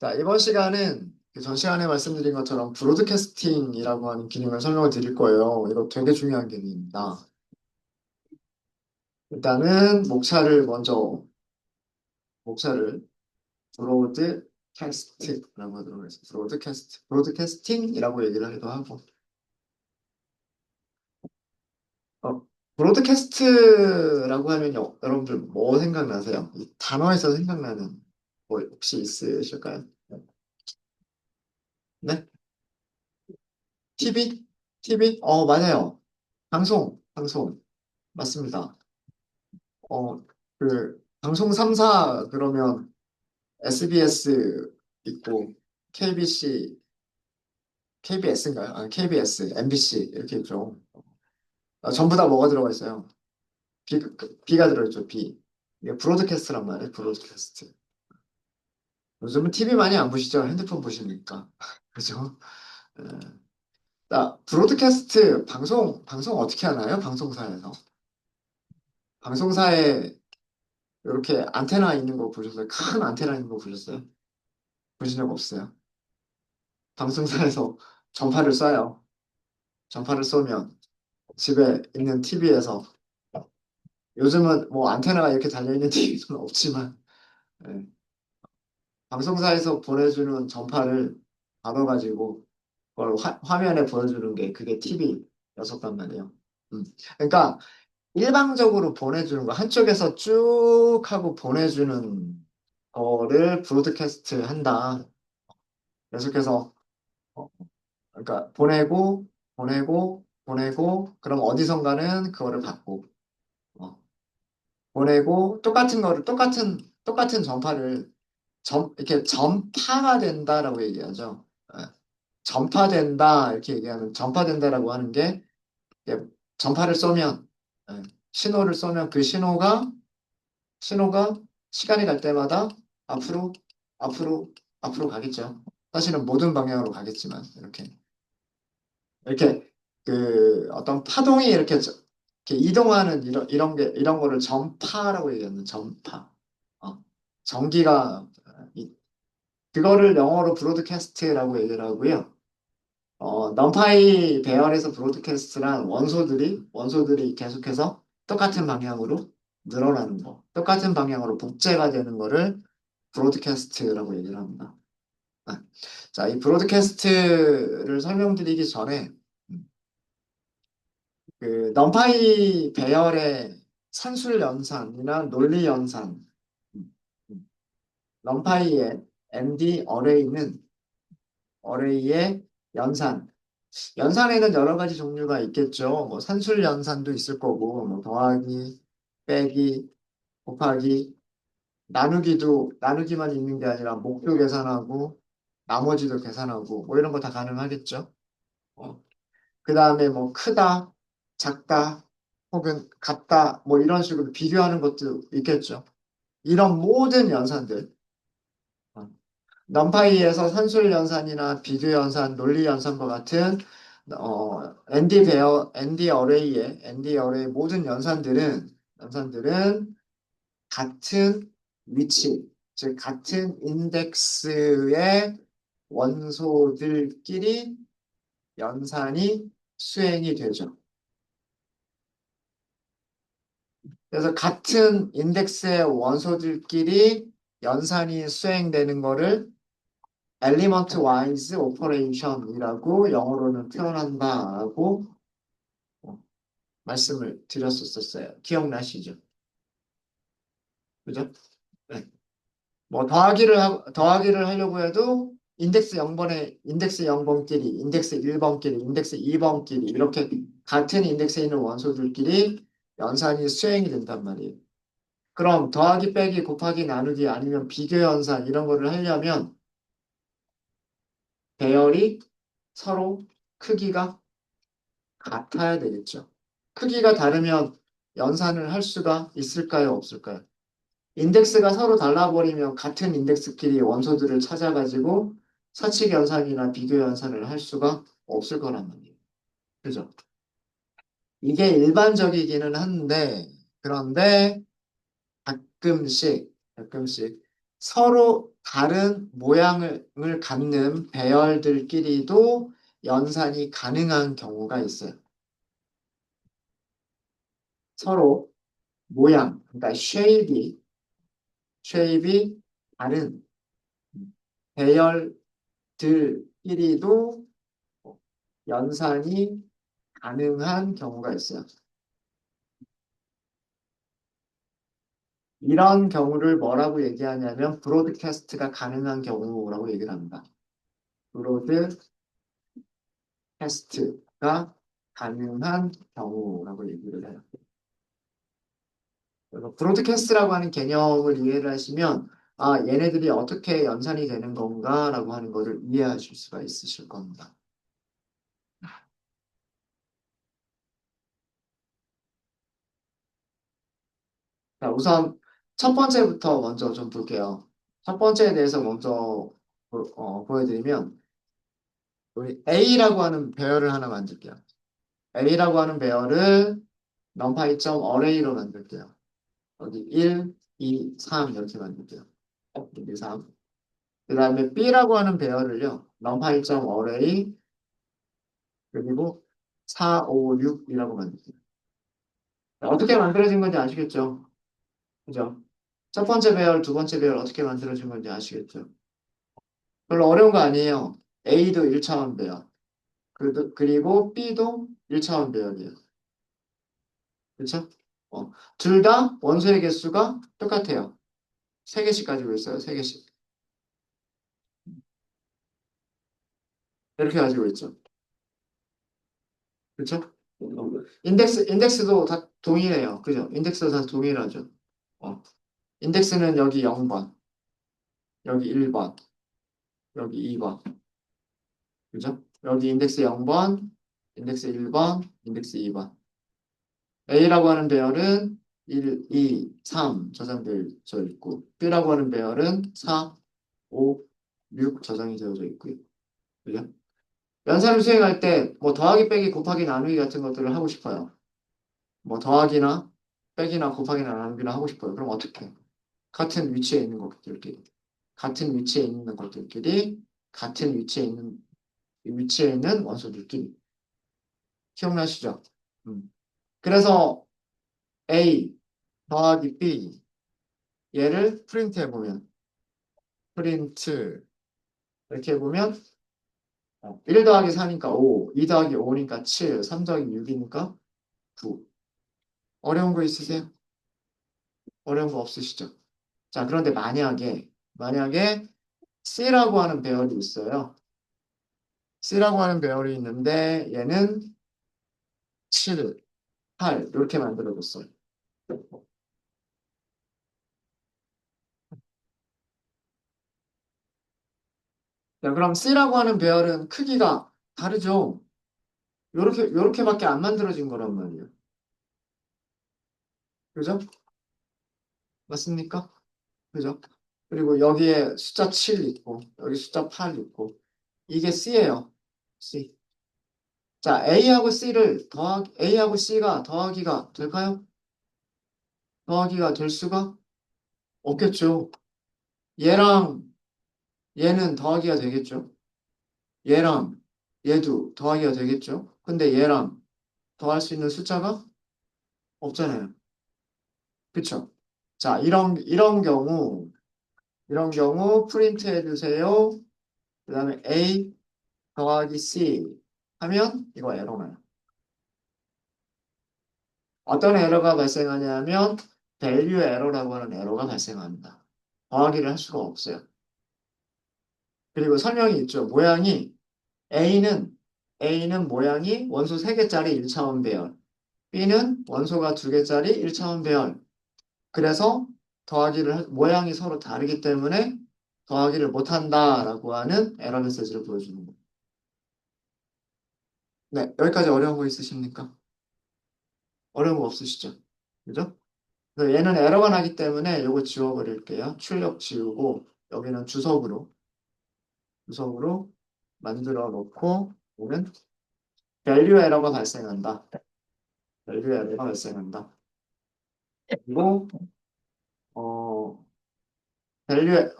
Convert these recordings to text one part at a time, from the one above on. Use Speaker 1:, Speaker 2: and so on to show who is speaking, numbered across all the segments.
Speaker 1: 자, 이번 시간은 그전 시간에 말씀드린 것처럼 브로드캐스팅이라고 하는 기능을 설명을 드릴 거예요. 이거 되게 중요한 기능입니다. 일단은 목차를 브로드캐스트라고 하도록 하겠습니다. 브로드캐스팅이라고 얘기를 하기도 하고. 어, 브로드캐스트라고 하면 여러분들 뭐 생각나세요? 이 단어에서 생각나는 뭐 혹시 있으실까요? 네? TV? TV? 맞아요. 방송. 맞습니다. 방송 3사 그러면 SBS 있고 KBC, KBS인가요? 아, KBS, MBC 이렇게 있죠. 전부 다 뭐가 들어가 있어요? B가 들어있죠, B. 이게 브로드캐스트란 말이에요, 브로드캐스트. 요즘은 TV 많이 안 보시죠? 핸드폰 보시니까. 그죠? 예. 브로드캐스트, 방송 어떻게 하나요? 방송사에서. 방송사에 이렇게 안테나 있는 거 보셨어요? 큰 안테나 있는 거 보셨어요? 보신 적 없어요? 방송사에서 전파를 쏴요. 전파를 쏘면 집에 있는 TV에서 요즘은 뭐 안테나가 이렇게 달려있는 TV는 없지만 예, 방송사에서 보내주는 전파를 받아가지고 그걸 화면에 보여주는 게 그게 TV였었단 말이에요. 그러니까 일방적으로 보내주는 거 한쪽에서 쭉 하고 보내주는 거를 브로드캐스트 한다. 계속해서 어, 그러니까 보내고 그럼 어디선가는 그거를 받고 어, 보내고 똑같은 거를 똑같은 전파를 이렇게 전파가 된다라고 얘기하죠. 예, 전파된다 이렇게 얘기하는 전파된다라고 하는 게 이게 전파를 쏘면 예, 신호를 쏘면 그 신호가 시간이 갈 때마다 앞으로 앞으로 가겠죠. 사실은 모든 방향으로 가겠지만 이렇게 그 어떤 파동이 이렇게 이동하는 이런 거를 전파라고 얘기하는 전파. 어, 전기가 그거를 영어로 브로드캐스트라고 얘기를 하고요. 넘파이 배열에서 브로드캐스트란 원소들이 계속해서 똑같은 방향으로 늘어나는 거, 똑같은 방향으로 복제가 되는 거를 브로드캐스트라고 얘기를 합니다. 아, 자, 이 브로드캐스트를 설명드리기 전에 그 넘파이 배열의 산술 연산이나 논리 연산, 음, 넘파이의 MD 어레이의 연산. 연산에는 여러 가지 종류가 있겠죠. 뭐 산술 연산도 있을 거고, 뭐 더하기, 빼기, 곱하기, 나누기만 있는 게 아니라 목도 계산하고, 나머지도 계산하고, 뭐 이런 거 다 가능하겠죠. 그 다음에 뭐 크다, 작다, 혹은 같다, 뭐 이런 식으로 비교하는 것도 있겠죠. 이런 모든 연산들, 어, 넘파이에서 산술 연산이나 비교 연산, 논리 연산과 같은 앤디 어레이의 모든 연산들은 같은 위치, 즉 같은 인덱스의 원소들끼리 연산이 수행이 되죠. 그래서 같은 인덱스의 원소들끼리 연산이 수행되는 거를 element wise operation이라고 영어로는 표현한다고 말씀을 드렸었어요. 기억나시죠? 그죠? 네. 뭐 더하기를 하려고 해도 인덱스 0번끼리, 인덱스 1번끼리, 인덱스 2번끼리 이렇게 같은 인덱스에 있는 원소들끼리 연산이 수행이 된단 말이에요. 그럼 더하기, 빼기, 곱하기, 나누기 아니면 비교 연산 이런 거를 하려면 배열이 서로 크기가 같아야 되겠죠. 크기가 다르면 연산을 할 수가 있을까요? 없을까요? 인덱스가 서로 달라버리면 같은 인덱스끼리 원소들을 찾아가지고 사칙 연산이나 비교 연산을 할 수가 없을 거란 말이에요. 그죠? 이게 일반적이기는 한데, 그런데 가끔씩 서로 다른 모양을 갖는 배열들끼리도 연산이 가능한 경우가 있어요. 서로 모양, 그러니까 쉐입이 다른 배열들끼리도 연산이 가능한 경우가 있어요. 이런 경우를 뭐라고 얘기하냐면 브로드캐스트가 가능한 경우라고 얘기를 합니다. 브로드캐스트가 가능한 경우라고 얘기를 해요. 그래서 브로드캐스트라고 하는 개념을 이해를 하시면 아, 얘네들이 어떻게 연산이 되는 건가라고 하는 것을 이해하실 수가 있으실 겁니다. 자, 우선 첫 번째부터 먼저 좀 볼게요. 첫 번째에 대해서 먼저 보여드리면 우리 A라고 하는 배열을 하나 만들게요. A라고 하는 배열을 numpy.array로 만들게요. 여기 1, 2, 3 이렇게 만들게요. 1, 2, 3. 그 다음에 B라고 하는 배열을요. numpy.array 그리고 4, 5, 6이라고 만들게요. 어떻게 만들어진 건지 아시겠죠? 그죠? 첫 번째 배열, 두 번째 배열 어떻게 만들어진 건지 아시겠죠? 별로 어려운 거 아니에요. A도 1차원 배열. 그리고 B도 1차원 배열이에요. 그렇죠? 둘 다 원소의 개수가 똑같아요. 3개씩 가지고 있어요. 3개씩. 이렇게 가지고 있죠. 그렇죠? 인덱스도 다 동일해요. 그죠? 인덱스도 다 동일하죠. 어. 인덱스는 여기 0번, 여기 1번, 여기 2번. 그죠? 여기 인덱스 0번, 인덱스 1번, 인덱스 2번. A라고 하는 배열은 1, 2, 3 저장되어 있고 B라고 하는 배열은 4, 5, 6 저장이 되어져 있고요. 그죠? 연산을 수행할 때 뭐 더하기, 빼기, 곱하기, 나누기 같은 것들을 하고 싶어요. 뭐 더하기나 빼기나 곱하기나 나누기나 하고 싶어요. 그럼 어떻게? 같은 위치에 있는 것들끼리 같은 위치에 있는 원소들끼리 기억나시죠? 음. 그래서 A 더하기 B 얘를 프린트 해보면 프린트 이렇게 해보면 1 더하기 4니까 5, 2 더하기 5니까 7, 3 더하기 6이니까 9. 어려운 거 있으세요? 어려운 거 없으시죠? 자, 그런데 만약에 C라고 하는 배열이 있어요. C라고 하는 배열이 있는데 얘는 7, 8 이렇게 만들어줬어요. 자, 그럼 C라고 하는 배열은 크기가 다르죠? 요렇게밖에 안 만들어진 거란 말이에요. 그죠? 맞습니까? 그죠? 그리고 여기에 숫자 7 있고, 여기 숫자 8 있고, 이게 C예요. C. 자, A하고 C가 더하기가 될까요? 더하기가 될 수가 없겠죠. 얘랑 얘는 더하기가 되겠죠. 얘랑 얘도 더하기가 되겠죠. 근데 얘랑 더할 수 있는 숫자가 없잖아요. 그쵸? 자, 이런 경우 프린트 해주세요. 그 다음에 A 더하기 C 하면 이거 에러 나요. 어떤 에러가 발생하냐면 value 에러라고 하는 에러가 발생합니다. 더하기를 할 수가 없어요. 그리고 설명이 있죠. A는 모양이 원소 3개짜리 1차원 배열, B는 원소가 2개짜리 1차원 배열. 그래서 모양이 서로 다르기 때문에 더하기를 못한다라고 하는 에러 메시지를 보여주는 거예요. 네, 여기까지 어려운 거 있으십니까? 어려운 거 없으시죠? 그죠? 그래서 얘는 에러가 나기 때문에 이거 지워버릴게요. 출력 지우고 여기는 주석으로 만들어 놓고 보면 value 에러가 발생한다. value 에러가 발생한다. 그리고 어, 밸류,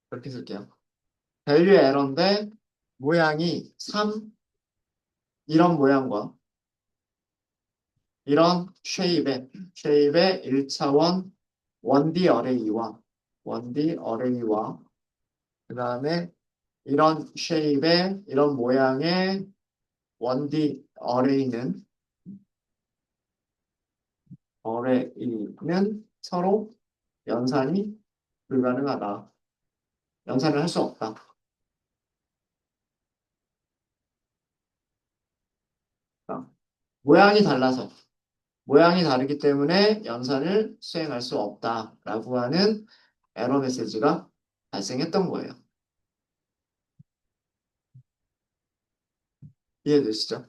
Speaker 1: 그렇게 쓸게요. 밸류 에러인데, 모양이 3, 이런 모양과, 이런 쉐입의 1차원 1D 어레이와, 1D 어레이와, 그 다음에 이런 쉐입의, 이런 모양의 1D 어레이는 서로 연산이 불가능하다. 연산을 할 수 없다. 자, 모양이 달라서, 모양이 다르기 때문에 연산을 수행할 수 없다라고 하는 에러 메시지가 발생했던 거예요. 이해되시죠?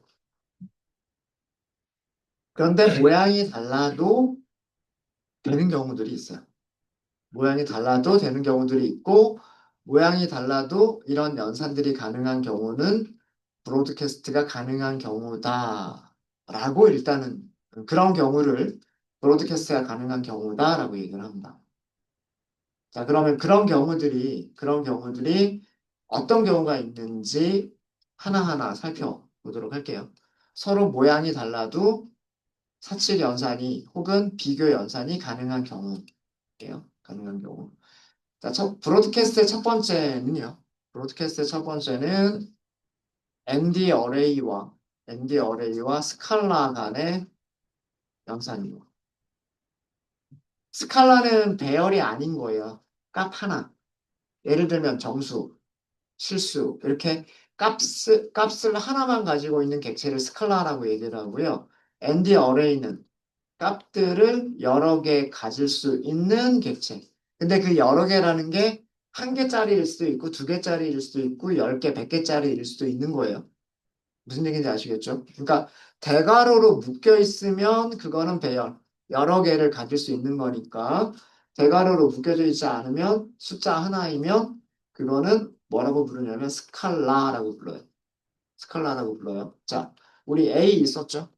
Speaker 1: 그런데 모양이 달라도 되는 경우들이 있어요. 모양이 달라도 되는 경우들이 있고, 모양이 달라도 이런 연산들이 가능한 경우는 브로드캐스트가 가능한 경우다라고 일단은 그런 경우를 브로드캐스트가 가능한 경우다라고 얘기를 합니다. 자, 그러면 그런 경우들이 어떤 경우가 있는지 하나하나 살펴보도록 할게요. 서로 모양이 달라도 사칠 연산이 혹은 비교 연산이 가능한 경우예요. 가능한 경우. 자, 브로드캐스트의 첫 번째는요. 브로드캐스트의 첫 번째는 ND 어레이와 스칼라 간의 연산이고. 스칼라는 배열이 아닌 거예요. 값 하나. 예를 들면 정수, 실수 이렇게 값을 하나만 가지고 있는 객체를 스칼라라고 얘기를 하고요. ND 어레이는 값들을 여러 개 가질 수 있는 객체. 근데 그 여러 개라는 게 한 개짜리일 수도 있고 두 개짜리일 수도 있고 10개, 100개짜리일 수도 있는 거예요. 무슨 얘기인지 아시겠죠? 그러니까 대괄호로 묶여 있으면 그거는 배열, 여러 개를 가질 수 있는 거니까 대괄호로 묶여져 있지 않으면 숫자 하나이면 그거는 뭐라고 부르냐면 스칼라라고 불러요. 스칼라라고 불러요. 자, 우리 A 있었죠?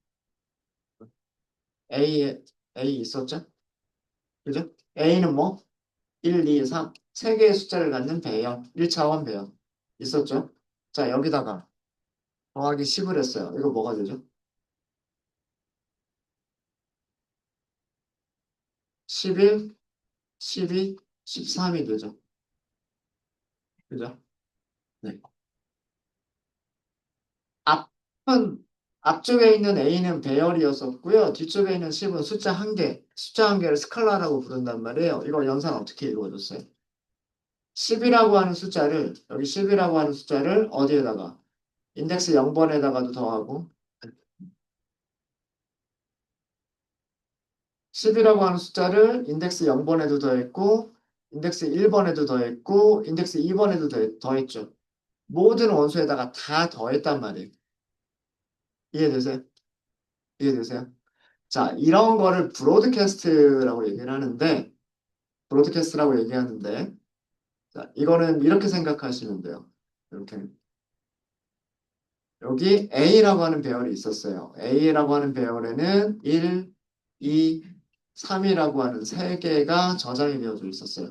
Speaker 1: A, A 있었죠? 그죠? A는 뭐? 1, 2, 3. 세 개의 숫자를 갖는 배열, 1차원 배열. 있었죠? 자, 여기다가 더하기 10을 했어요. 이거 뭐가 되죠? 11, 12, 13이 되죠. 그죠? 네. 앞은, 앞쪽에 있는 A는 배열이었었고요. 뒤쪽에 있는 10은 숫자 한 개를 스칼라라고 부른단 말이에요. 이거 연산 어떻게 이루어졌어요? 10이라고 하는 숫자를, 여기 10이라고 하는 숫자를 어디에다가? 인덱스 0번에다가도 더하고, 10이라고 하는 숫자를 인덱스 0번에도 더했고, 인덱스 1번에도 더했고, 인덱스 2번에도 더했죠. 모든 원소에다가 다 더했단 말이에요. 이해되세요? 이해되세요? 자, 이런 거를 브로드캐스트라고 얘기하는데, 자, 이거는 이렇게 생각하시면 돼요. 이렇게. 여기 A라고 하는 배열이 있었어요. A라고 하는 배열에는 1, 2, 3이라고 하는 세 개가 저장이 되어져 있었어요.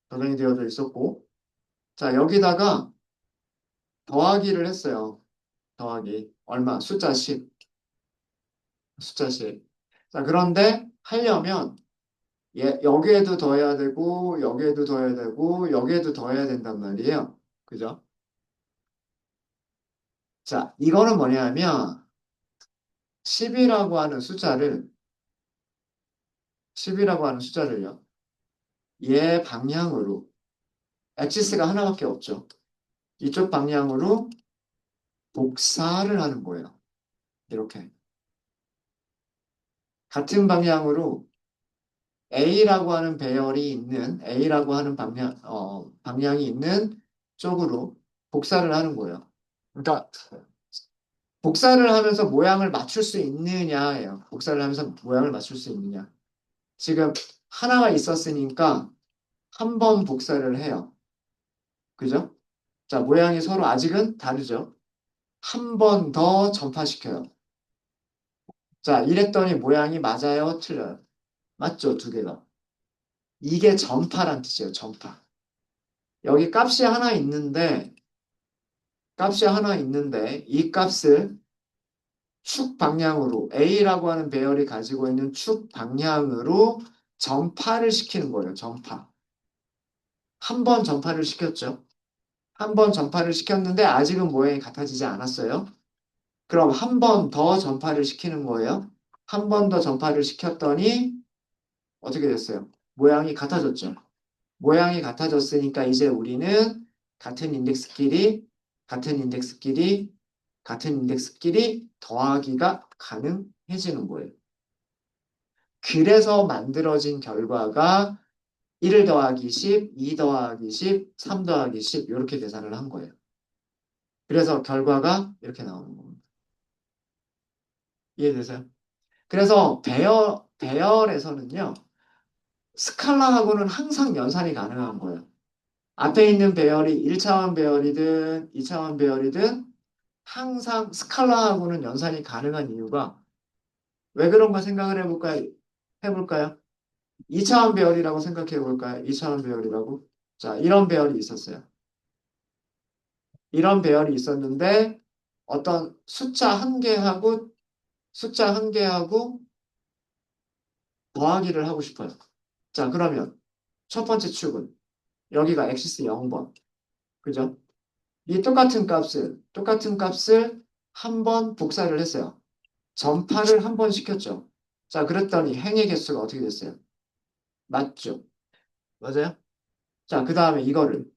Speaker 1: 저장이 되어져 있었고, 자, 여기다가 더하기를 했어요. 더하기. 얼마? 숫자 10. 숫자 10. 자, 그런데 하려면 여기에도 더해야 되고, 여기에도 더해야 되고, 여기에도 더해야 된단 말이에요. 그죠? 자, 이거는 뭐냐면 10이라고 하는 숫자를 10이라고 하는 숫자를요. 얘 방향으로 엑시스가 하나밖에 없죠. 이쪽 방향으로 복사를 하는 거예요. 이렇게 같은 방향으로 A라고 하는 방향이 있는 쪽으로 복사를 하는 거예요. 그러니까 복사를 하면서 모양을 맞출 수 있느냐예요. 복사를 하면서 모양을 맞출 수 있느냐. 지금 하나가 있었으니까 한 번 복사를 해요. 그죠? 자, 모양이 서로 아직은 다르죠? 한 번 더 전파시켜요. 자, 이랬더니 모양이 맞아요? 틀려요? 맞죠? 두 개가. 이게 전파란 뜻이에요. 전파. 여기 값이 하나 있는데 이 값을 축 방향으로 A라고 하는 배열이 가지고 있는 축 방향으로 전파를 시키는 거예요. 전파. 한 번 전파를 시켰죠. 한 번 전파를 시켰는데 아직은 모양이 같아지지 않았어요. 그럼 한 번 더 전파를 시키는 거예요. 한 번 더 전파를 시켰더니 어떻게 됐어요? 모양이 같아졌죠. 모양이 같아졌으니까 이제 우리는 같은 인덱스끼리, 같은 인덱스끼리, 같은 인덱스끼리 더하기가 가능해지는 거예요. 그래서 만들어진 결과가 1 더하기 10, 2 더하기 10, 3 더하기 10 이렇게 계산을 한 거예요. 그래서 결과가 이렇게 나오는 겁니다. 이해되세요? 그래서 배열에서는요. 스칼라하고는 항상 연산이 가능한 거예요. 앞에 있는 배열이 1차원 배열이든 2차원 배열이든 항상 스칼라하고는 연산이 가능한 이유가 왜 그런가 생각을 해볼까요? 2차원 배열이라고 생각해 볼까요? 2차원 배열이라고. 자, 이런 배열이 있었어요. 이런 배열이 있었는데 어떤 숫자 한 개하고 더하기를 하고 싶어요. 자, 그러면 첫 번째 축은 여기가 엑시스 0번. 그죠? 이 똑같은 값을 한 번 복사를 했어요. 전파를 한 번 시켰죠. 자, 그랬더니 행의 개수가 어떻게 됐어요? 맞죠? 맞아요? 자, 그 다음에 이거를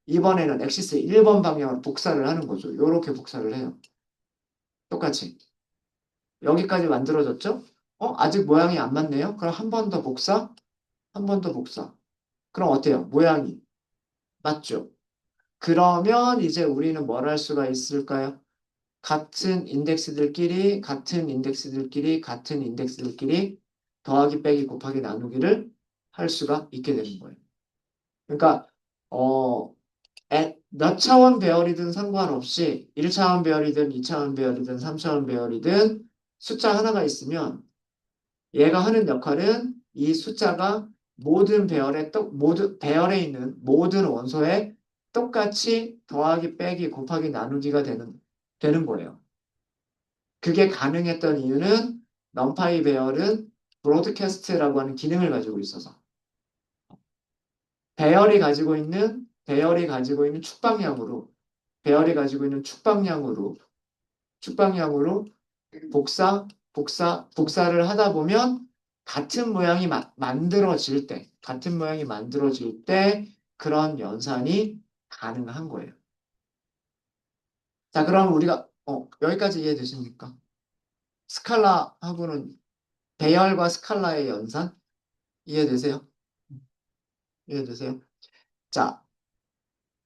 Speaker 1: 이번에는 엑시스 1번 방향으로 복사를 하는 거죠. 요렇게 복사를 해요. 똑같이. 여기까지 만들어졌죠? 아직 모양이 안 맞네요? 그럼 한 번 더 복사, 한 번 더 복사. 그럼 어때요? 모양이 맞죠? 그러면 이제 우리는 뭘 할 수가 있을까요? 같은 인덱스들끼리 더하기 빼기 곱하기 나누기를 할 수가 있게 되는 거예요. 그러니까 어, 몇 차원 배열이든 상관없이 1차원 배열이든 2차원 배열이든 3차원 배열이든 숫자 하나가 있으면 얘가 하는 역할은 이 숫자가 모든 배열에 있는 모든 원소에 똑같이 더하기 빼기 곱하기 나누기가 되는 거예요. 그게 가능했던 이유는 넘파이 배열은 브로드캐스트라고 하는 기능을 가지고 있어서 배열이 가지고 있는 축방량으로 복사를 하다 보면 같은 모양이 만들어질 때 그런 연산이 가능한 거예요. 자, 그럼 우리가 여기까지 이해되십니까? 스칼라하고는 배열과 스칼라의 연산 이해되세요? 이해되세요? 자,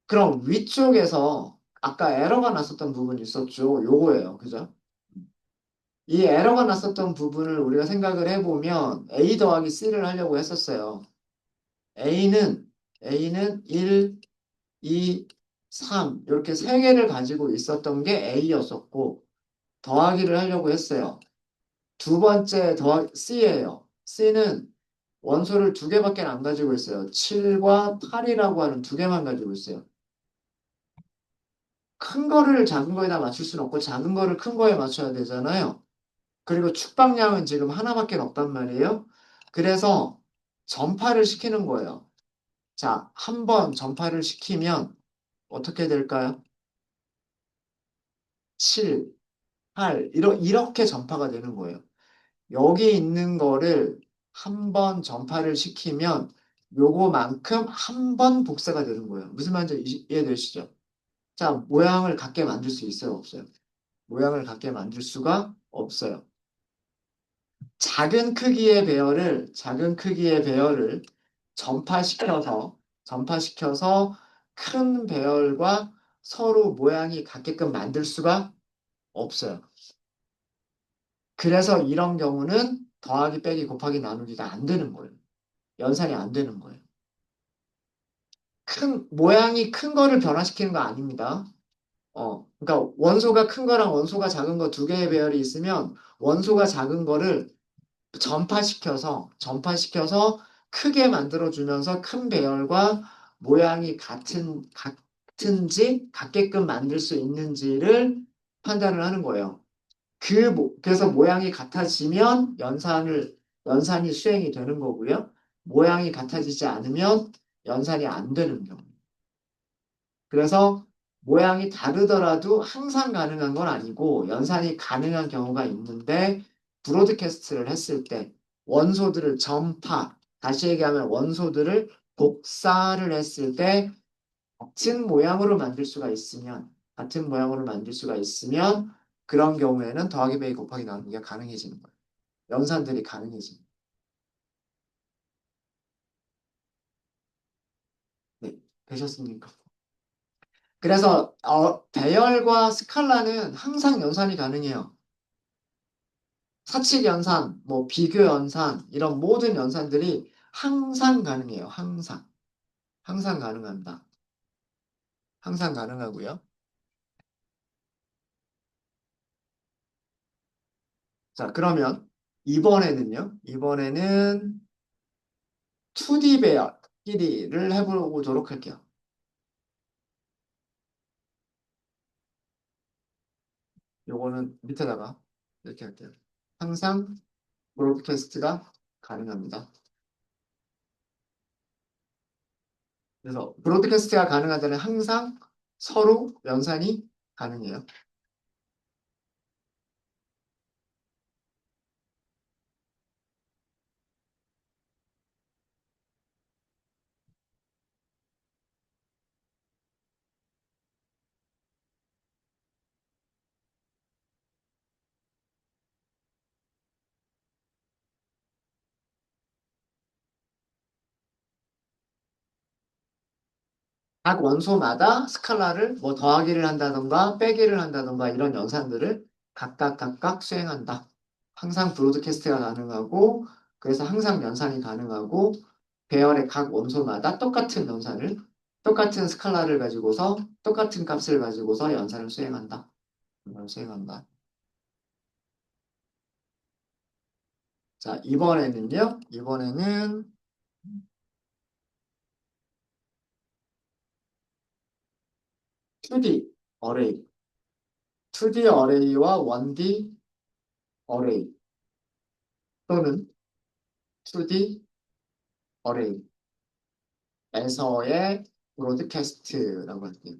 Speaker 1: 그럼 위쪽에서 아까 에러가 났었던 부분이 있었죠. 요거예요. 그죠? 이 에러가 났었던 부분을 우리가 생각을 해보면 A 더하기 C를 하려고 했었어요. A는, A는 1, 2, 3 이렇게 세 개를 가지고 있었던 게 A였었고 더하기를 하려고 했어요. 두 번째 C예요. C는 원소를 두 개밖에 안 가지고 있어요. 7과 8이라고 하는 두 개만 가지고 있어요. 큰 거를 작은 거에다 맞출 수는 없고 작은 거를 큰 거에 맞춰야 되잖아요. 그리고 축방량은 지금 하나밖에 없단 말이에요. 그래서 전파를 시키는 거예요. 자, 한 번 전파를 시키면 어떻게 될까요? 7, 8 이렇게 전파가 되는 거예요. 여기 있는 거를 한 번 전파를 시키면 요거만큼 한 번 복사가 되는 거예요. 무슨 말인지 이해되시죠? 자, 모양을 같게 만들 수 있어요, 없어요? 모양을 같게 만들 수가 없어요. 작은 크기의 배열을 전파시켜서 큰 배열과 서로 모양이 같게끔 만들 수가 없어요. 그래서 이런 경우는 더하기 빼기 곱하기 나누기가 안 되는 거예요. 연산이 안 되는 거예요. 모양이 큰 거를 변화시키는 거 아닙니다. 그러니까 원소가 큰 거랑 원소가 작은 거 두 개의 배열이 있으면 원소가 작은 거를 전파시켜서 크게 만들어주면서 큰 배열과 모양이 같은지 같게끔 만들 수 있는지를 판단을 하는 거예요. 그래서 모양이 같아지면 연산이 수행이 되는 거고요. 모양이 같아지지 않으면 연산이 안 되는 경우. 그래서 모양이 다르더라도 항상 가능한 건 아니고 연산이 가능한 경우가 있는데 브로드캐스트를 했을 때 원소들을 다시 얘기하면 원소들을 복사를 했을 때 같은 모양으로 만들 수가 있으면 그런 경우에는 더하기 빼기 곱하기 나누기가 가능해지는 거예요. 연산들이 가능해지는 거예요. 네, 되셨습니까? 그래서 배열과 스칼라는 항상 연산이 가능해요. 사칙 연산, 뭐 비교 연산 이런 모든 연산들이 항상 가능해요. 항상 가능합니다. 항상 가능하고요. 자, 그러면 이번에는 2D 배열끼리를 해보도록 할게요. 요거는 밑에다가 이렇게 할게요. 항상 브로드캐스트가 가능합니다. 그래서 브로드캐스트가 가능한 데는 항상 서로 연산이 가능해요. 각 원소마다 스칼라를 뭐 더하기를 한다던가 빼기를 한다던가 이런 연산들을 각각 수행한다. 항상 브로드캐스트가 가능하고 그래서 항상 연산이 가능하고 배열의 각 원소마다 똑같은 스칼라를 가지고서 똑같은 값을 가지고서 연산을 수행한다. 연산을 수행한다. 자, 이번에는 2D 어레이, 2D 어레이와 1D 어레이 또는 2D 어레이에서의 브로드캐스트라고 할게요.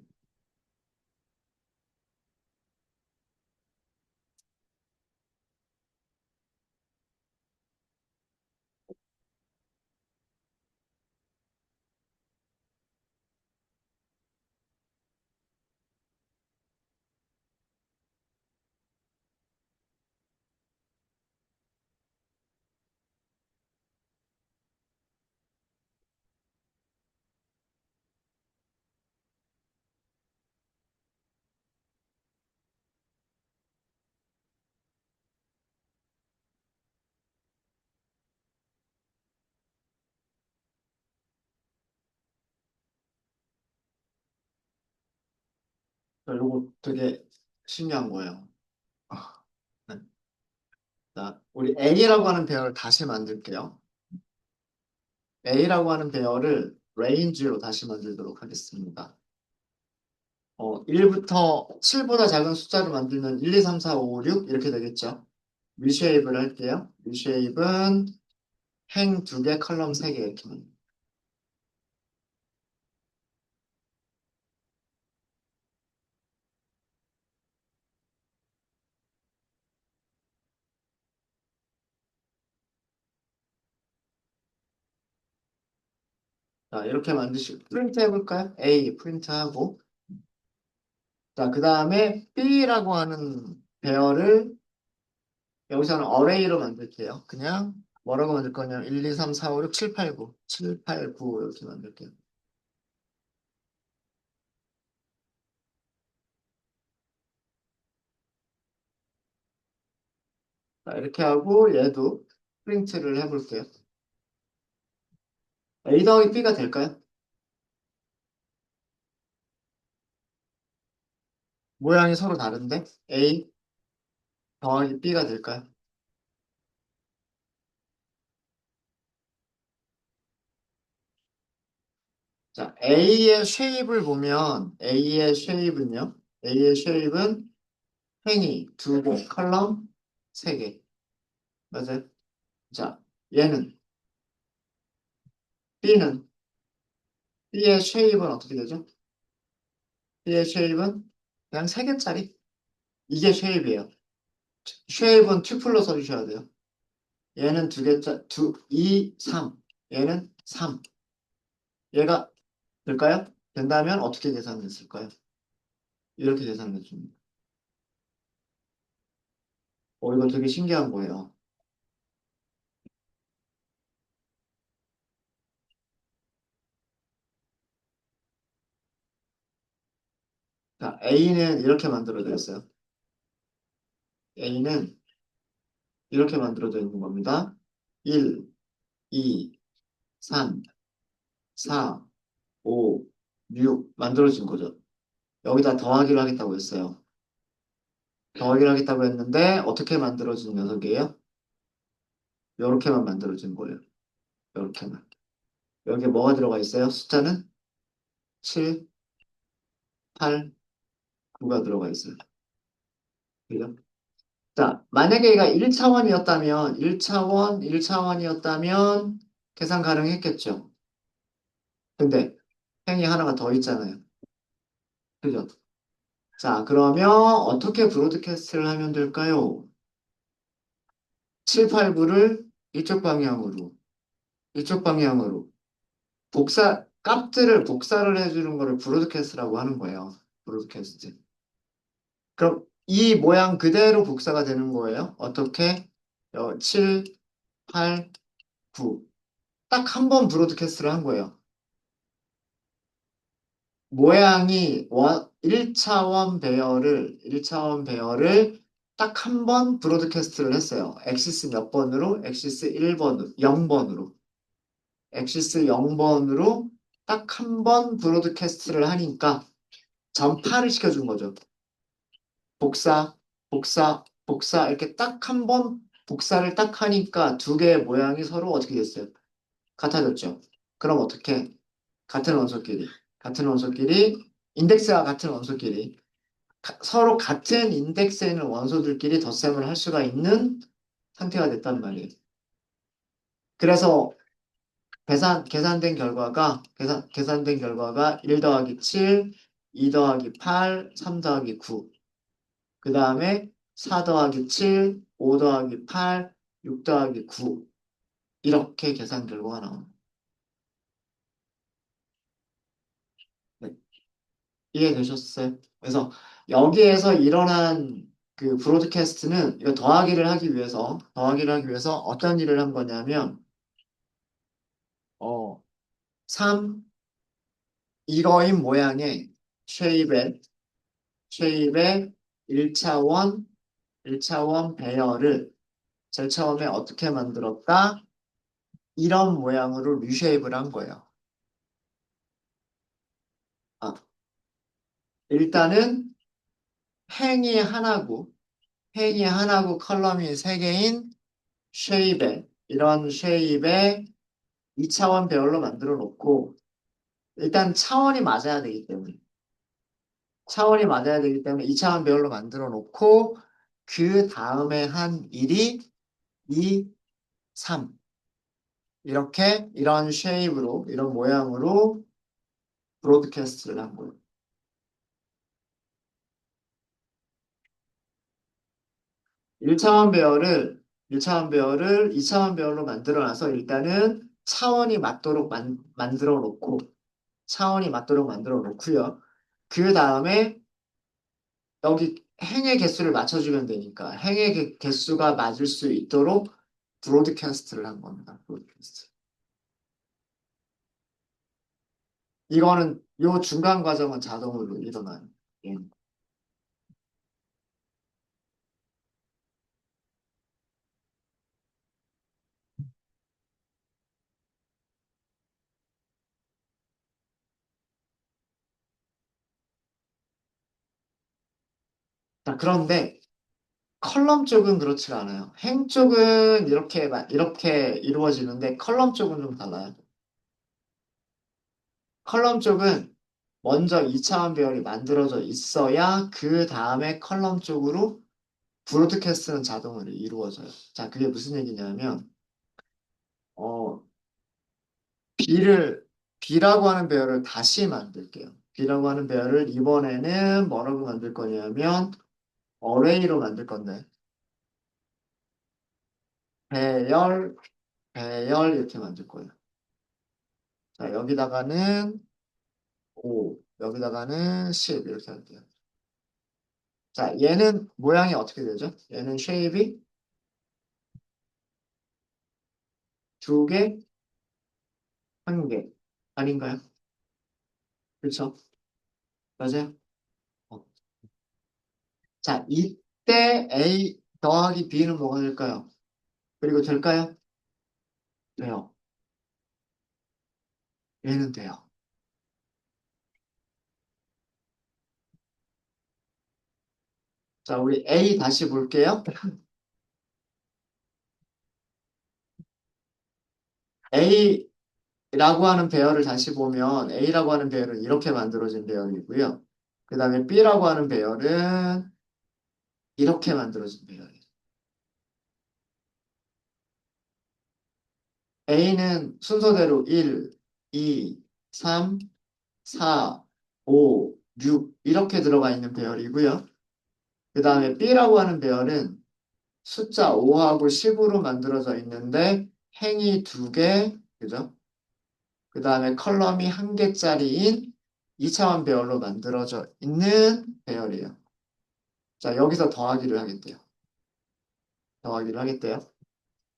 Speaker 1: 이거 되게 신기한 거예요. 아, 네. 자, 우리 A라고 하는 배열을 다시 만들게요. A라고 하는 배열을 레인지로 다시 만들도록 하겠습니다. 1부터 7보다 작은 숫자로 만들면 1, 2, 3, 4, 5, 6 이렇게 되겠죠. 리쉐입을 할게요. 리쉐입은 행 2개, 컬럼 3개 이렇게 만듭니다. 자, 이렇게 만드시고 프린트 해볼까요? A 프린트하고 자, 그 다음에 B라고 하는 배열을 여기서는 어레이로 만들게요. 그냥 뭐라고 만들 거냐면 1, 2, 3, 4, 5, 6, 7, 8, 9 7, 8, 9 이렇게 만들게요. 자, 이렇게 하고 얘도 프린트를 해볼게요. A 더하기 B가 될까요? 모양이 서로 다른데 A 더하기 B가 될까요? 자, A의 쉐입을 보면 A의 쉐입은 행이 두 개, 컬럼 세 개. 맞아요? 자, 얘는 B는 B의 쉐입은 어떻게 되죠? B의 쉐입은 그냥 세 개짜리. 이게 쉐입이에요. 쉐입은 튜플로 써주셔야 돼요. 얘는 두 개짜, 2, 3. 얘는 3. 얘가 될까요? 된다면 어떻게 계산됐을까요? 이렇게 계산됐습니다. 이거 되게 신기한 거예요. 자, A는 이렇게 만들어져 있어요. A는 이렇게 만들어져 있는 겁니다. 1, 2, 3, 4, 5, 6 만들어진 거죠. 여기다 더하기를 하겠다고 했어요. 더하기를 하겠다고 했는데 어떻게 만들어진 녀석이에요? 이렇게만 만들어진 거예요. 이렇게만. 여기에 뭐가 들어가 있어요? 숫자는 7, 8, 9가 들어가 있어요. 그죠? 자, 만약에 얘가 1차원이었다면, 1차원이었다면 계산 가능했겠죠. 근데 행이 하나가 더 있잖아요. 그죠? 자, 그러면 어떻게 브로드캐스트를 하면 될까요? 7, 8, 9를 이쪽 방향으로 값들을 복사를 해주는 거를 브로드캐스트라고 하는 거예요. 브로드캐스트. 그럼 이 모양 그대로 복사가 되는 거예요. 어떻게? 7, 8, 9. 딱 한 번 브로드캐스트를 한 거예요. 모양이 1차원 배열을 딱 한 번 브로드캐스트를 했어요. 엑시스 몇 번으로? 엑시스 1번, 0번으로. 엑시스 0번으로 딱 한 번 브로드캐스트를 하니까 전파를 시켜준 거죠. 복사, 복사 이렇게 딱 한 번 복사를 딱 하니까 두 개의 모양이 서로 어떻게 됐어요? 같아졌죠. 그럼 어떻게? 같은 원소끼리 인덱스가 같은 원소끼리 서로 같은 인덱스에 있는 원소들끼리 덧셈을 할 수가 있는 상태가 됐단 말이에요. 그래서 계산된 결과가 1 더하기 7, 2 더하기 8, 3 더하기 9. 그 다음에 4 더하기 7, 5 더하기 8, 6 더하기 9. 이렇게 계산 결과가 나옵니다. 네, 이해되셨어요? 그래서 여기에서 일어난 그 브로드캐스트는 이거 더하기를 하기 위해서 어떤 일을 한 거냐면, 3, 이거인 모양의 쉐입의, 쉐입의 1차원 배열을 제일 처음에 어떻게 만들었다? 이런 모양으로 리쉐입을 한 거예요. 아, 일단은 행이 하나고, 컬럼이 세 개인 이런 쉐입의 2차원 배열로 만들어 놓고, 일단 차원이 맞아야 되기 때문에 2차원 배열로 만들어 놓고, 그 다음에 한 일이 2, 3. 이런 모양으로 브로드캐스트를 한 거예요. 1차원 배열을 2차원 배열로 만들어 놔서 일단은 차원이 맞도록 만들어 놓고요. 그 다음에 여기 행의 개수를 맞춰주면 되니까 개수가 맞을 수 있도록 브로드캐스트를 한 겁니다. 브로드캐스트. 이거는 요 중간 과정은 자동으로 일어나요. 예. 자, 그런데 컬럼 쪽은 그렇지가 않아요. 행 쪽은 이렇게 이루어지는데 컬럼 쪽은 좀 달라요. 컬럼 쪽은 먼저 2차원 배열이 만들어져 있어야 그 다음에 컬럼 쪽으로 브로드캐스트는 자동으로 이루어져요. 자, 그게 무슨 얘기냐면, 어, B를, B라고 하는 배열을 다시 만들게요. B라고 하는 배열을 이번에는 뭐라고 만들 거냐면, 어레이로 만들 건데, 배열, 배열 이렇게 만들 거예요. 자, 여기다가는 5, 여기다가는 10 이렇게 할게요. 자, 얘는 모양이 어떻게 되죠? 얘는 쉐입이 두 개, 한 개. 아닌가요? 그렇죠? 맞아요? 어. 자, 이때 A 더하기 B는 뭐가 될까요? 그리고 될까요? 돼요. 얘는 돼요. 자, 우리 A 다시 볼게요. A라고 하는 배열을 다시 보면 A라고 하는 배열은 이렇게 만들어진 배열이고요. 그 다음에 B라고 하는 배열은 이렇게 만들어진 배열이에요. A는 순서대로 1, 2, 3, 4, 5, 6 이렇게 들어가 있는 배열이고요. 그 다음에 B라고 하는 배열은 숫자 5하고 10으로 만들어져 있는데 행이 두 개, 그죠? 그 다음에 컬럼이 한 개짜리인 2차원 배열로 만들어져 있는 배열이에요. 자, 여기서 더하기를 하겠대요. 더하기를 하겠대요.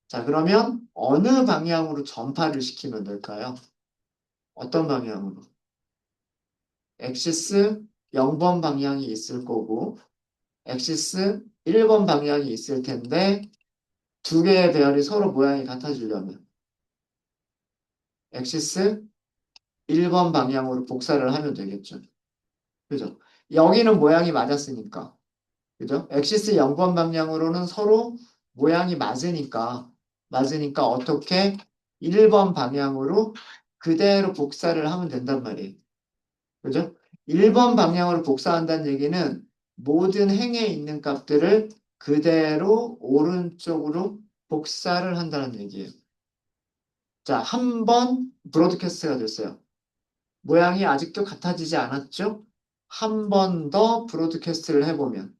Speaker 1: 자, 그러면 어느 방향으로 전파를 시키면 될까요? 어떤 방향으로? 엑시스 0번 방향이 있을 거고, 엑시스 1번 방향이 있을 텐데, 두 개의 배열이 서로 모양이 같아지려면, 엑시스 1번 방향으로 복사를 하면 되겠죠. 그죠? 여기는 모양이 맞았으니까. 그죠? 엑시스 0번 방향으로는 서로 모양이 맞으니까 어떻게 1번 방향으로 그대로 복사를 하면 된단 말이에요. 그죠? 1번 방향으로 복사한다는 얘기는 모든 행에 있는 값들을 그대로 오른쪽으로 복사를 한다는 얘기예요. 자, 한 번 브로드캐스트가 됐어요. 모양이 아직도 같아지지 않았죠? 한 번 더 브로드캐스트를 해보면,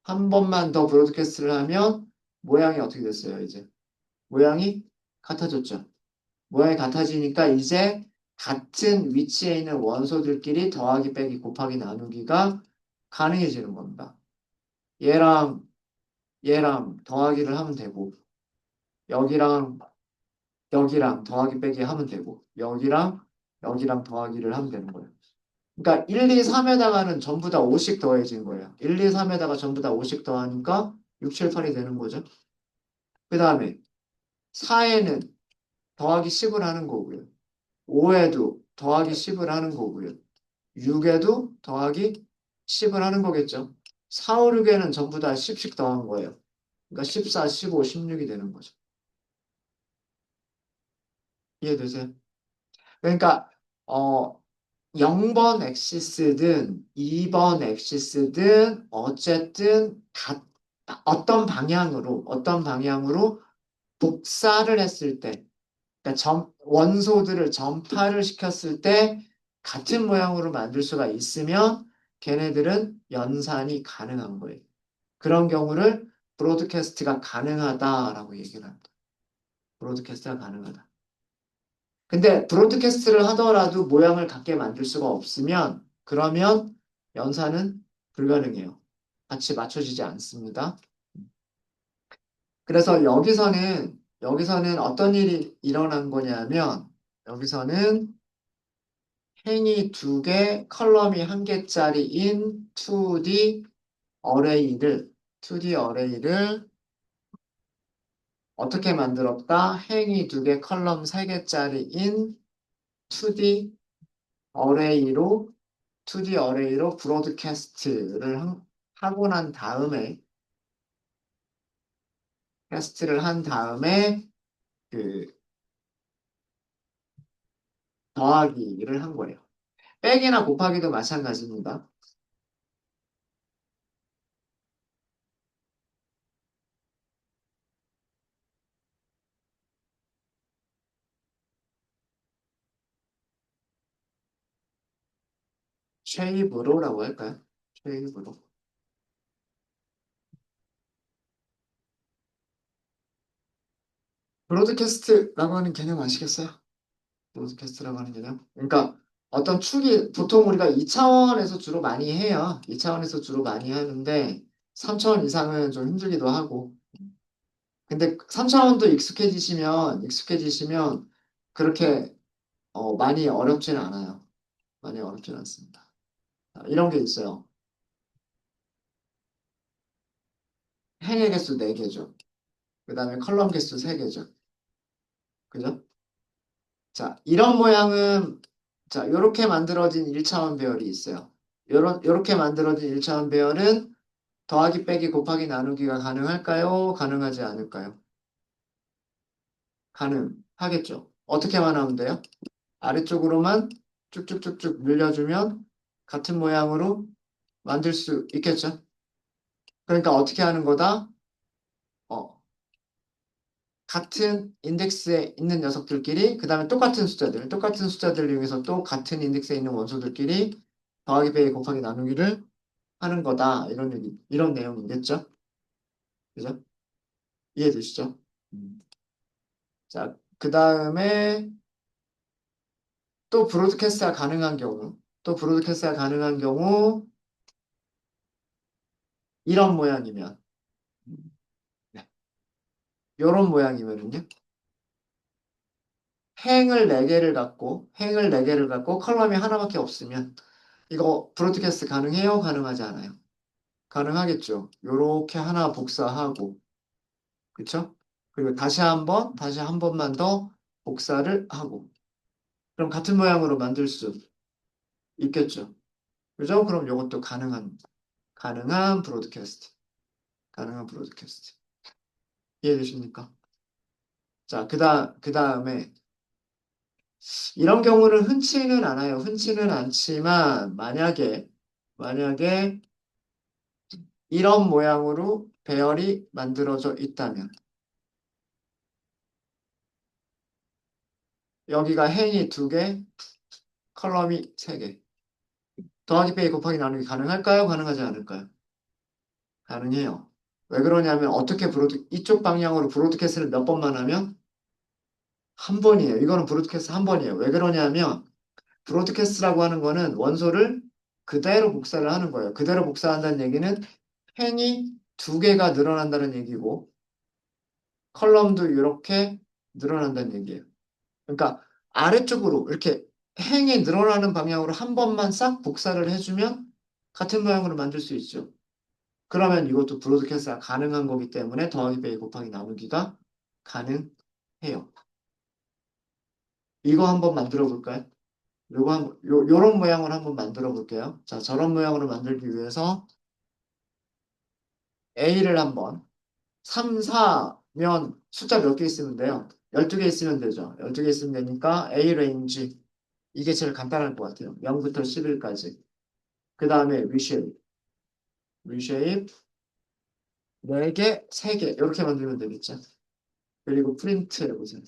Speaker 1: 한 번만 더 브로드캐스트를 하면 모양이 어떻게 됐어요, 이제? 모양이 같아졌죠? 모양이 같아지니까 이제 같은 위치에 있는 원소들끼리 더하기 빼기 곱하기 나누기가 가능해지는 겁니다. 얘랑 얘랑 더하기를 하면 되고 여기랑 여기랑 더하기 빼기 하면 되고 여기랑 여기랑 더하기를 하면 되는 거예요. 그러니까 1, 2, 3에다가는 전부 다 5씩 더해진 거예요. 1, 2, 3에다가 전부 다 5씩 더하니까 6, 7, 8이 되는 거죠. 그 다음에 4에는 더하기 10을 하는 거고요. 5에도 더하기 10을 하는 거고요. 6에도 더하기 10을 하는 거겠죠. 4, 5, 6에는 전부 다 10씩 더한 거예요. 그러니까 14, 15, 16이 되는 거죠. 이해되세요? 그러니까 어 0번 엑시스든 2번 엑시스든 어쨌든 어떤 방향으로 복사를 했을 때 그러니까 원소들을 전파를 시켰을 때 같은 모양으로 만들 수가 있으면 걔네들은 연산이 가능한 거예요. 그런 경우를 브로드캐스트가 가능하다라고 얘기를 합니다. 브로드캐스트가 가능하다. 근데 브로드캐스트를 하더라도 모양을 같게 만들 수가 없으면 그러면 연산은 불가능해요. 같이 맞춰지지 않습니다. 그래서 여기서는 어떤 일이 일어난 거냐면 여기서는 행이 두 개, 컬럼이 한 개짜리인 2D 어레이를 어떻게 만들었다? 행이 두 개, 컬럼 세 개짜리인 2D 어레이로 2D 어레이로 브로드캐스트를 하고 난 다음에 캐스트를 한 다음에 그 더하기를 한 거예요. 빼기나 곱하기도 마찬가지입니다. 쉐입으로라고 할까요? 쉐입으로. 브로드캐스트라고 하는 개념 아시겠어요? 브로드캐스트라고 하는 개념. 그러니까 어떤 축이 보통 우리가 2차원에서 주로 많이 해요. 2차원에서 주로 많이 하는데 3차원 이상은 좀 힘들기도 하고. 근데 3차원도 익숙해지시면 그렇게 많이 어렵진 않아요. 많이 어렵진 않습니다. 이런 게 있어요. 행의 개수 4개죠. 그 다음에 컬럼 개수 3개죠. 그죠? 자, 이런 모양은, 자, 이렇게 만들어진 1차원 배열이 있어요. 요렇게 만들어진 1차원 배열은 더하기, 빼기, 곱하기, 나누기가 가능할까요? 가능하지 않을까요? 가능하겠죠. 어떻게만 하면 돼요? 아래쪽으로만 쭉쭉쭉쭉 늘려주면 같은 모양으로 만들 수 있겠죠. 그러니까 어떻게 하는 거다? 어, 같은 인덱스에 있는 녀석들끼리, 그 다음에 똑같은 숫자들을 이용해서 또 같은 인덱스에 있는 원소들끼리 더하기, 빼기, 곱하기, 나누기를 하는 거다. 이런 얘기, 이런 내용이겠죠? 그죠? 이해되시죠? 자, 그 다음에 또 브로드캐스트가 가능한 경우, 이런 모양이면, 네, 이런 모양이면은요, 행을 네개를 갖고 컬럼이 하나밖에 없으면, 이거 브로드캐스트 가능해요? 가능하지 않아요? 가능하겠죠. 요렇게 하나 복사하고, 그쵸? 그리고 다시 한 번만 더 복사를 하고, 그럼 같은 모양으로 만들 수 있겠죠. 그죠? 그럼 요것도 가능한 브로드캐스트. 가능한 브로드캐스트. 이해되십니까? 자, 그 다음에, 이런 경우는 흔치는 않아요. 흔치는 않지만, 만약에 이런 모양으로 배열이 만들어져 있다면, 여기가 행이 2개, 컬럼이 3개. 더하기, 빼기, 곱하기, 나누기 가능할까요? 가능하지 않을까요? 가능해요. 왜 그러냐면, 이쪽 방향으로 브로드캐스트를 몇 번만 하면? 한 번이에요. 이거는 브로드캐스트 한 번이에요. 왜 그러냐면, 브로드캐스트라고 하는 거는 원소를 그대로 복사를 하는 거예요. 그대로 복사한다는 얘기는 행이 2개가 늘어난다는 얘기고 컬럼도 이렇게 늘어난다는 얘기예요. 그러니까 아래쪽으로 이렇게 행이 늘어나는 방향으로 한 번만 싹 복사를 해주면 같은 모양으로 만들 수 있죠. 그러면 이것도 브로드캐스트가 가능한 거기 때문에 더하기, 빼기, 곱하기, 나누기가 가능해요. 이거 한번 만들어 볼까요? 요런 모양을 한번 만들어 볼게요. 자, 저런 모양으로 만들기 위해서 A를 한번 3, 4면 숫자 몇 개 있으면 돼요? 12개 있으면 되죠. 12개 있으면 되니까 A 레인지 이게 제일 간단할 것 같아요. 0부터 11까지. 그 다음에 reshape 4개, 3개 이렇게 만들면 되겠죠. 그리고 프린트 해보세요.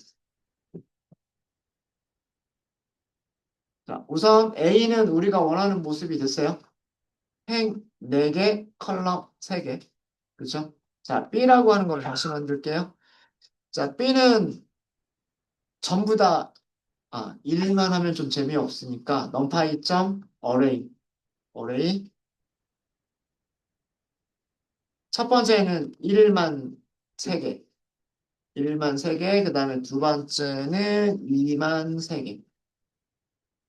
Speaker 1: 자, 우선 A는 우리가 원하는 모습이 됐어요. 행 4개, 컬럼 3개. 그렇죠? 자, B라고 하는 걸 다시 만들게요. 자, B는 전부 다, 일만 하면 좀 재미없으니까, numpy 점 array. 첫 번째는 1만 3개. 1만 3개, 그 다음에 두 번째는 2만 3개.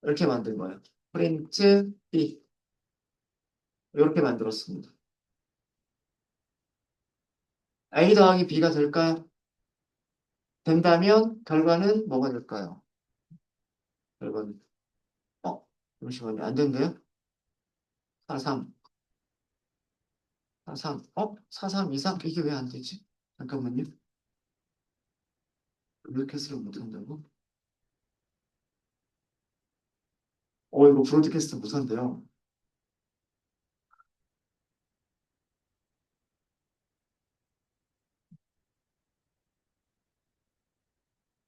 Speaker 1: 이렇게 만든 거예요. print B. 이렇게 만들었습니다. A 더하기 B가 될까요? 된다면, 결과는 뭐가 될까요? 결과는, 어, 잠시만요. 안 된대요? 43. 43. 43 이상? 이게 왜 안 되지? 잠깐만요. 루켓을 못한다고? 이거 브로드캐스트 무서운데요.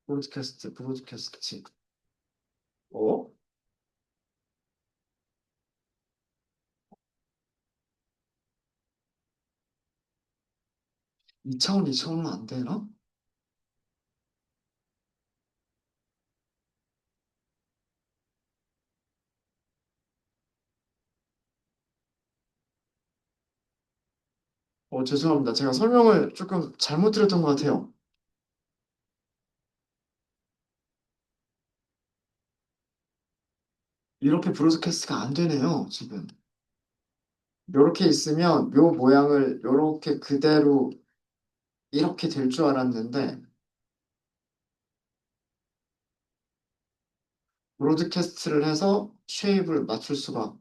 Speaker 1: 브로드캐스트. 어? 2차원은 안 되나? 죄송합니다. 제가 설명을 조금 잘못 드렸던 것 같아요. 이렇게 브로드캐스트가 안 되네요, 지금. 이렇게 있으면 요 모양을 이렇게 그대로 이렇게 될 줄 알았는데, 브로드캐스트를 해서 쉐입을 맞출 수가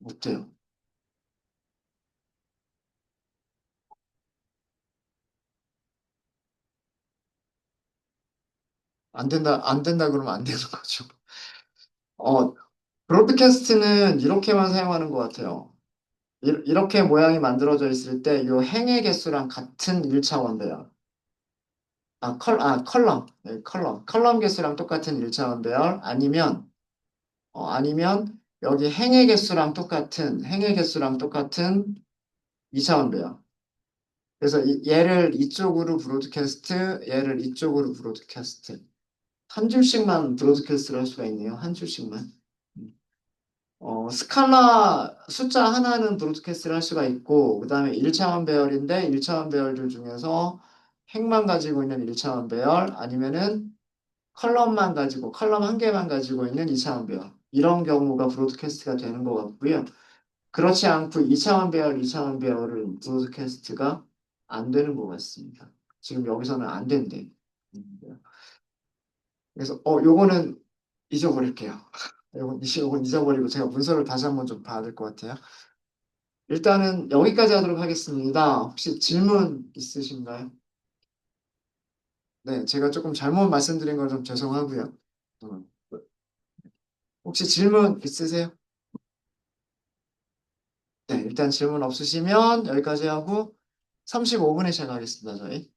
Speaker 1: 없대요. 안 된다 그러면 안 되는 거죠. 어, 브로드캐스트는 이렇게만 사용하는 것 같아요. 이렇게 모양이 만들어져 있을 때 요 행의 개수랑 같은 1차원 배열. 컬럼. 네, 컬럼. 컬럼 개수랑 똑같은 1차원 배열. 아니면 여기 행의 개수랑 똑같은 2차원 배열. 그래서 얘를 이쪽으로 브로드캐스트, 얘를 이쪽으로 브로드캐스트. 한 줄씩만 브로드캐스트를 할 수가 있네요. 한 줄씩만. 스칼라 숫자 하나는 브로드캐스트를 할 수가 있고, 그 다음에 1차원 배열인데, 1차원 배열들 중에서 행만 가지고 있는 1차원 배열, 아니면은 컬럼 한 개만 가지고 있는 2차원 배열. 이런 경우가 브로드캐스트가 되는 것 같고요. 그렇지 않고 2차원 배열은 브로드캐스트가 안 되는 것 같습니다. 지금 여기서는 안 된대. 그래서, 요거는 잊어버릴게요. 요건 잊어버리고 제가 문서를 다시 한번 좀 봐야 될 것 같아요. 일단은 여기까지 하도록 하겠습니다. 혹시 질문 있으신가요? 네, 제가 조금 잘못 말씀드린 걸 좀 죄송하고요. 어, 혹시 질문 있으세요? 네, 일단 질문 없으시면 여기까지 하고 35분에 시작하겠습니다, 저희.